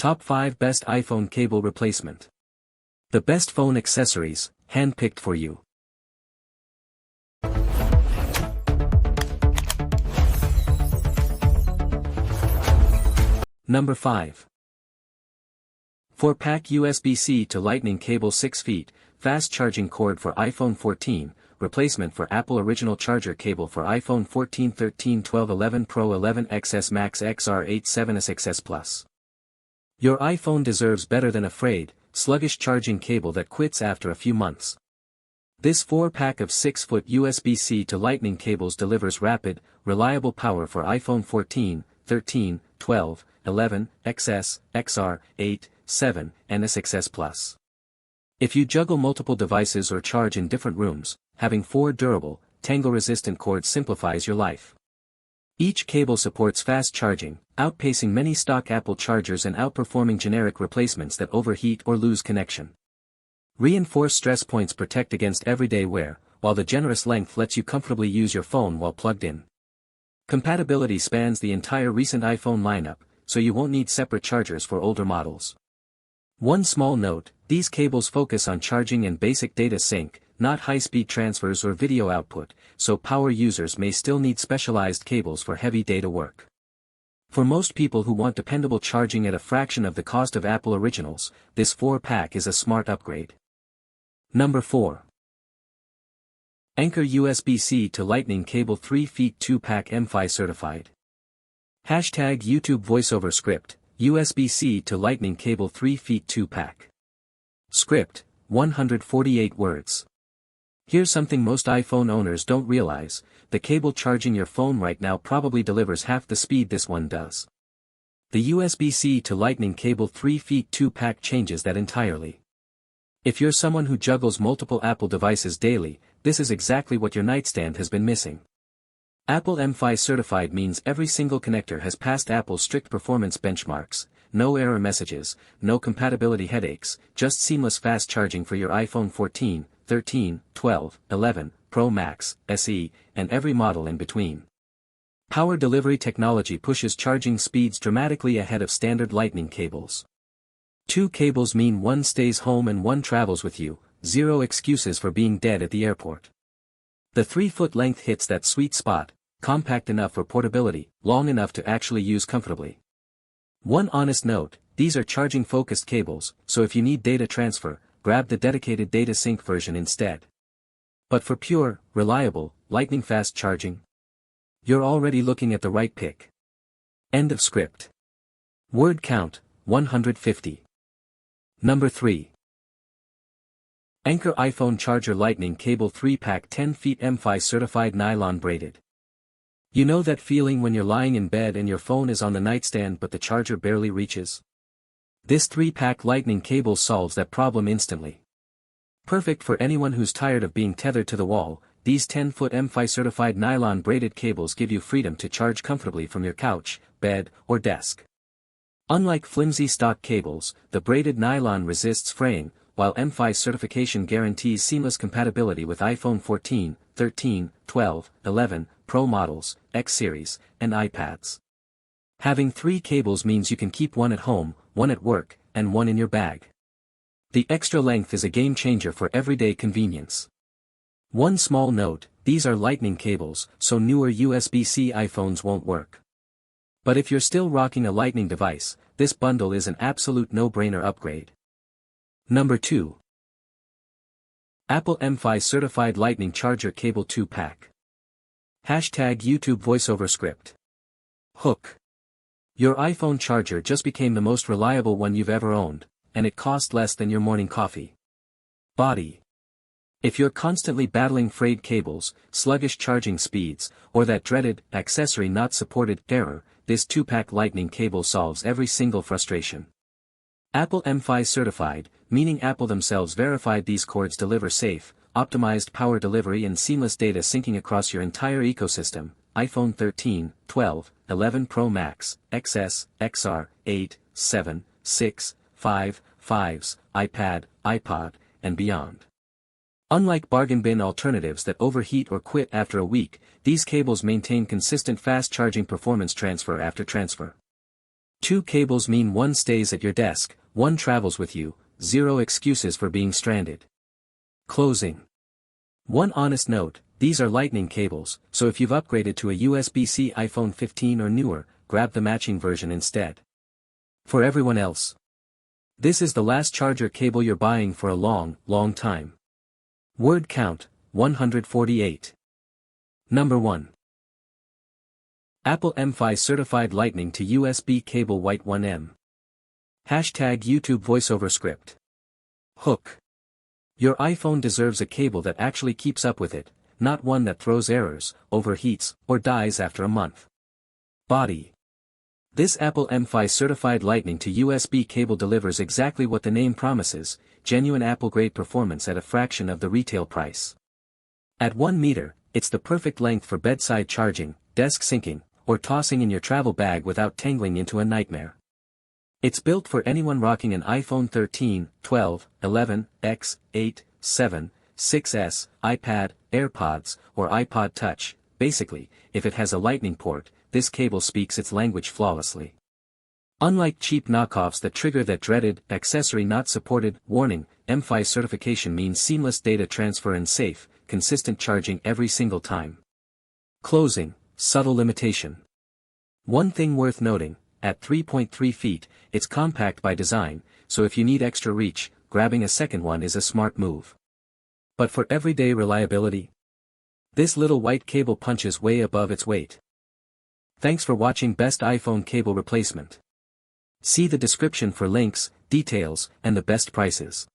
Top 5 Best iPhone Cable Replacement. The best phone accessories, hand-picked for you. Number 5. 4-pack USB-C to Lightning cable 6 feet, fast charging cord for iPhone 14, replacement for Apple original charger cable for iPhone 14, 13, 12, 11 Pro, 11 XS Max, 𝗕𝗂𝗱𝗴𝗏𝗁𝗔+. Your iPhone deserves better than a frayed, sluggish charging cable that quits after a few months. This 4-pack of 6-foot USB-C to Lightning cables delivers rapid, reliable power for iPhone 14, 13, 12, 11, XS, XR, 8, 7, and XS+. If you juggle multiple devices or charge in different rooms, having 4 durable, tangle-resistant cords simplifies your life. Each cable supports fast charging, outpacing many stock Apple chargers and outperforming generic replacements that overheat or lose connection. Reinforced stress points protect against everyday wear, while the generous length lets you comfortably use your phone while plugged in. Compatibility spans the entire recent iPhone lineup, so you won't need separate chargers for older models. One small note, these cables focus on charging and basic data sync, not high-speed transfers or video output, so power users may still need specialized cables for heavy data work. For most people who want dependable charging at a fraction of the cost of Apple originals, this 4-pack is a smart upgrade. Number 4. Anker USB-C to Lightning cable 3 feet 2-pack 𝗕𝗙𝗲𝗏 certified. #YouTube VoiceOver USB-C to Lightning cable 3 feet 2-pack. Script, 148 words. Here's something most iPhone owners don't realize, the cable charging your phone right now probably delivers half the speed this one does. The USB-C to Lightning cable 3 feet 2-pack changes that entirely. If you're someone who juggles multiple Apple devices daily, this is exactly what your nightstand has been missing. Apple 𝗕𝗙𝗏 certified means every single connector has passed Apple's strict performance benchmarks, no error messages, no compatibility headaches, just seamless fast charging for your iPhone 14, 13, 12, 11, Pro Max, SE, and every model in between. Power delivery technology pushes charging speeds dramatically ahead of standard Lightning cables. 2 cables mean one stays home and one travels with you, 0 excuses for being dead at the airport. The 3-foot length hits that sweet spot, compact enough for portability, long enough to actually use comfortably. One honest note, these are charging-focused cables, so if you need data transfer, grab the dedicated data sync version instead. But for pure, reliable, lightning fast charging, you're already looking at the right pick. End of script. Word count, 150. Number 3. Anker iPhone Charger Lightning Cable 3-pack 10 feet 𝗕𝗙𝗏 certified nylon braided. You know that feeling when you're lying in bed and your phone is on the nightstand but the charger barely reaches? This 3-pack Lightning cable solves that problem instantly. Perfect for anyone who's tired of being tethered to the wall, these 10-foot 𝗕𝗙𝗏 certified nylon braided cables give you freedom to charge comfortably from your couch, bed, or desk. Unlike flimsy stock cables, the braided nylon resists fraying, while 𝗕𝗙𝗏 certification guarantees seamless compatibility with iPhone 14, 13, 12, 11, Pro models, X series, and iPads. Having 3 cables means you can keep one at home, one at work, and one in your bag. The extra length is a game changer for everyday convenience. One small note, these are Lightning cables, so newer USB-C iPhones won't work. But if you're still rocking a Lightning device, this bundle is an absolute no-brainer upgrade. Number 2. Apple 𝗕𝗙𝗏 certified Lightning charger cable 2-pack. #YouTube VoiceOver Hook. Your iPhone charger just became the most reliable one you've ever owned, and it cost less than your morning coffee. Body. If you're constantly battling frayed cables, sluggish charging speeds, or that dreaded accessory not supported error, this 2-pack Lightning cable solves every single frustration. Apple 𝗕𝗙𝗏 certified, meaning Apple themselves verified these cords deliver safe, optimized power delivery and seamless data syncing across your entire ecosystem, iPhone 13, 12, 11 Pro Max, XS, XR, 8, 7, 6, 5, 5s, iPad, iPod, and beyond. Unlike bargain bin alternatives that overheat or quit after a week, these cables maintain consistent fast charging performance transfer after transfer. 2 cables mean 1 stays at your desk, 1 travels with you, 0 excuses for being stranded. Closing. One honest note, these are lightning cables, so if you've upgraded to a USB-C iPhone 15 or newer, grab the matching version instead. For everyone else, this is the last charger cable you're buying for a long, long time. Word count, 148. Number 1. Apple M-Fi Certified Lightning to USB Cable White 1M. Hashtag YouTube VoiceOver Script. Hook. Your iPhone deserves a cable that actually keeps up with it, not one that throws errors, overheats, or dies after a month. Body. This Apple M-Fi Certified Lightning to USB cable delivers exactly what the name promises, genuine Apple-grade performance at a fraction of the retail price. At 1 meter, it's the perfect length for bedside charging, desk syncing, or tossing in your travel bag without tangling into a nightmare. It's built for anyone rocking an iPhone 13, 12, 11, X, 8, 7, 6S, iPad, AirPods, or iPod Touch. Basically, if it has a lightning port, this cable speaks its language flawlessly. Unlike cheap knockoffs that trigger that dreaded, accessory not supported, warning, M-Fi certification means seamless data transfer and safe, consistent charging every single time. Closing, subtle limitation. One thing worth noting, at 3.3 feet, it's compact by design, so if you need extra reach, grabbing a second one is a smart move. But for everyday reliability, this little white cable punches way above its weight. Thanks for watching Best iPhone Cable Replacement. See the description for links, details, and the best prices.